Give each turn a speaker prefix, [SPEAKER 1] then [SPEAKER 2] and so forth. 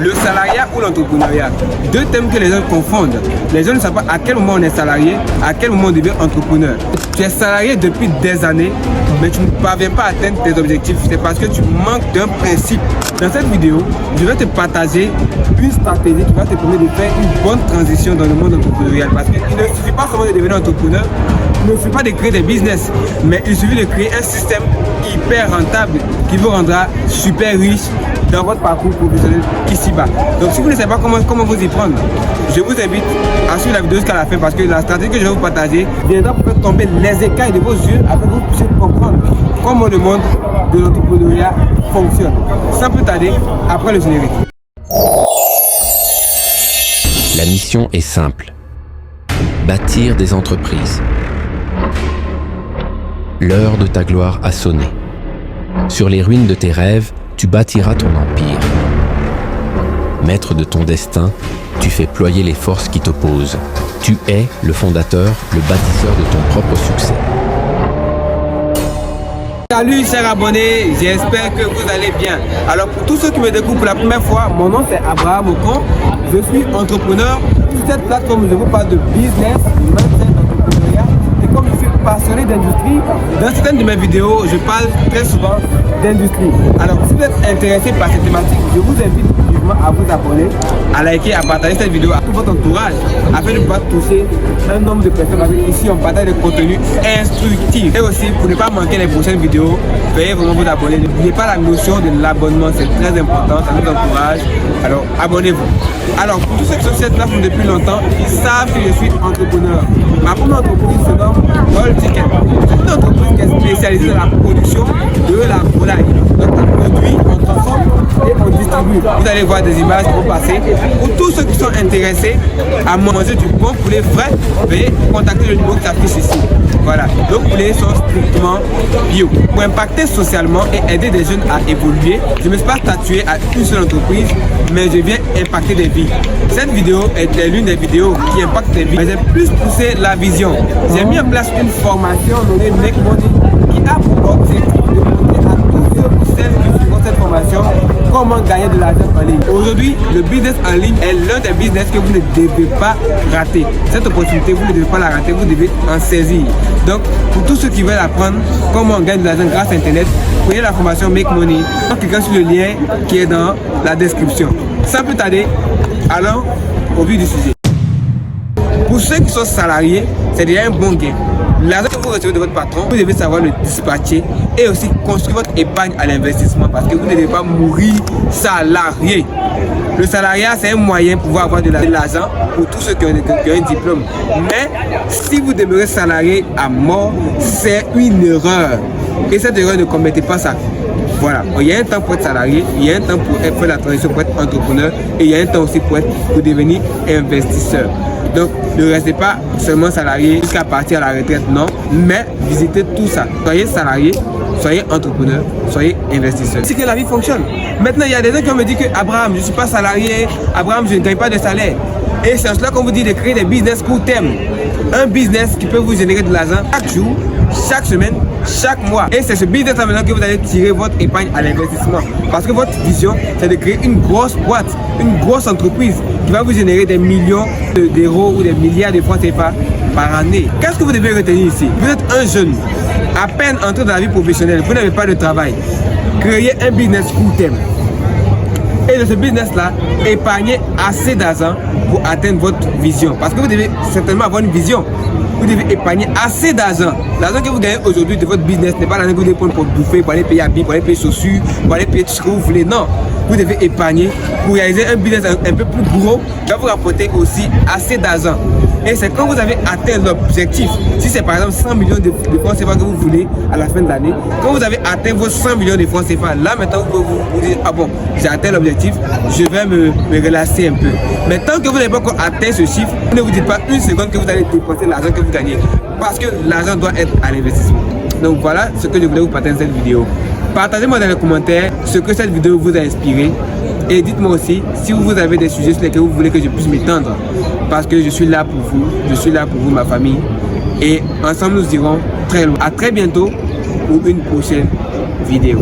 [SPEAKER 1] Le salariat ou l'entrepreneuriat, deux thèmes que les gens confondent. Les gens ne savent pas à quel moment on est salarié, à quel moment on devient entrepreneur. Tu es salarié depuis des années, mais tu ne parviens pas à atteindre tes objectifs. C'est parce que tu manques d'un principe. Dans cette vidéo, je vais te partager une stratégie qui va te permettre de faire une bonne transition dans le monde entrepreneurial. Parce qu'il ne suffit pas seulement de devenir entrepreneur, il ne suffit pas de créer des business, mais il suffit de créer un système hyper rentable qui vous rendra super riche dans votre parcours professionnel ici-bas. Donc si vous ne savez pas comment vous y prendre, je vous invite à suivre la vidéo jusqu'à la fin parce que la stratégie que je vais vous partager viendra pour faire tomber les écailles de vos yeux afin que vous puissiez comprendre comment le monde de l'entrepreneuriat fonctionne. Sans plus tarder, après le générique.
[SPEAKER 2] La mission est simple. Bâtir des entreprises. L'heure de ta gloire a sonné. Sur les ruines de tes rêves, tu bâtiras ton empire. Maître de ton destin, tu fais ployer les forces qui t'opposent. Tu es le fondateur, le bâtisseur de ton propre succès.
[SPEAKER 1] Salut chers abonnés, j'espère que vous allez bien. Alors pour tous ceux qui me découvrent pour la première fois, mon nom c'est Abraham Ocon. Je suis entrepreneur. Sur cette plateforme, je vous parle de business, mindset, entrepreneuriat. Et comme je suis passionné d'industrie, dans certaines de mes vidéos, je parle très souvent d'industrie. Alors si vous êtes intéressé par cette thématique, je vous invite vivement à vous abonner, à liker, à partager cette vidéo à tout votre entourage afin de pouvoir toucher un nombre de personnes. Parce que ici on partage des contenus instructifs. Et aussi pour ne pas manquer les prochaines vidéos, veuillez vraiment vous abonner. N'oubliez pas la notion de l'abonnement, c'est très important, ça nous encourage. Alors abonnez-vous. Alors pour tous ceux qui sont sur cette plateforme depuis longtemps, ils savent que je suis entrepreneur. Ma première entreprise se nomme Gold Ticket. C'est une entreprise qui est spécialisée dans la production de la volaille. Donc on produit, on transforme et on distribue. Vous allez voir des images qui vont passer. Pour tous ceux qui sont intéressés à manger du bon poulet frais, veuillez contacter le numéro qui s'affiche ici. Voilà, nos poulets sont strictement bio. Pour impacter socialement et aider des jeunes à évoluer, je ne me suis pas statué à une seule entreprise, mais je viens impacter des vies. Cette vidéo est l'une des vidéos qui impacte des vies, mais j'ai plus poussé la vision. J'ai mis en place une formation nommée Make Money qui a pour objectif de montrer à tous ceux ou celles qui suivront cette formation comment gagner de l'argent en ligne. Aujourd'hui, le business en ligne est l'un des business que vous ne devez pas rater. Cette opportunité, vous ne devez pas la rater, vous devez en saisir. Donc, pour tous ceux qui veulent apprendre comment on gagne de l'argent grâce à Internet, prenez la formation Make Money en cliquant sur le lien qui est dans la description. Sans plus tarder, allons au vif du sujet. Pour ceux qui sont salariés, c'est déjà un bon gain. L'argent que vous recevez de votre patron, vous devez savoir le dispatcher et aussi construire votre épargne à l'investissement parce que vous ne devez pas mourir salarié. Le salariat, c'est un moyen pour pouvoir avoir de l'argent pour tous ceux qui ont un diplôme. Mais si vous demeurez salarié à mort, c'est une erreur. Et cette erreur, ne commettez pas ça. Voilà, il y a un temps pour être salarié, il y a un temps pour faire la transition pour être entrepreneur et il y a un temps aussi pour devenir investisseur. Donc, ne restez pas seulement salarié jusqu'à partir à la retraite, non, mais visitez tout ça. Soyez salarié, soyez entrepreneur, soyez investisseur. C'est que la vie fonctionne. Maintenant, il y a des gens qui me disent que Abraham, je ne suis pas salarié, Abraham, je ne gagne pas de salaire. Et c'est en cela qu'on vous dit de créer des business court terme. Un business qui peut vous générer de l'argent chaque jour, chaque semaine, chaque mois. Et c'est ce business là maintenant que vous allez tirer votre épargne à l'investissement. Parce que votre vision, c'est de créer une grosse boîte, une grosse entreprise qui va vous générer des millions d'euros ou des milliards de francs CFA par année. Qu'est-ce que vous devez retenir ici? Vous êtes un jeune, à peine entré dans la vie professionnelle, vous n'avez pas de travail. Créez un business court terme. Et de ce business-là, épargnez assez d'argent pour atteindre votre vision. Parce que vous devez certainement avoir une vision. Vous devez épargner assez d'argent. L'argent que vous gagnez aujourd'hui de votre business n'est pas l'argent que vous devez prendre pour bouffer, pour aller payer habits, pour aller payer chaussures, pour aller payer tout ce que vous voulez. Non. Vous devez épargner pour réaliser un business un peu plus gros qui va vous rapporter aussi assez d'argent. Et c'est quand vous avez atteint l'objectif, si c'est par exemple 100 millions de francs CFA que vous voulez à la fin de l'année, quand vous avez atteint vos 100 millions de francs CFA, là maintenant vous pouvez vous dire, ah bon, j'ai atteint l'objectif, je vais me relâcher un peu. Mais tant que vous n'avez pas encore atteint ce chiffre, ne vous dites pas une seconde que vous allez dépenser l'argent que vous gagnez. Parce que l'argent doit être à l'investissement. Donc voilà ce que je voulais vous partager dans cette vidéo. Partagez-moi dans les commentaires ce que cette vidéo vous a inspiré. Et dites-moi aussi si vous avez des sujets sur lesquels vous voulez que je puisse m'étendre. Parce que je suis là pour vous, je suis là pour vous, ma famille. Et ensemble nous irons très loin. À très bientôt pour une prochaine vidéo.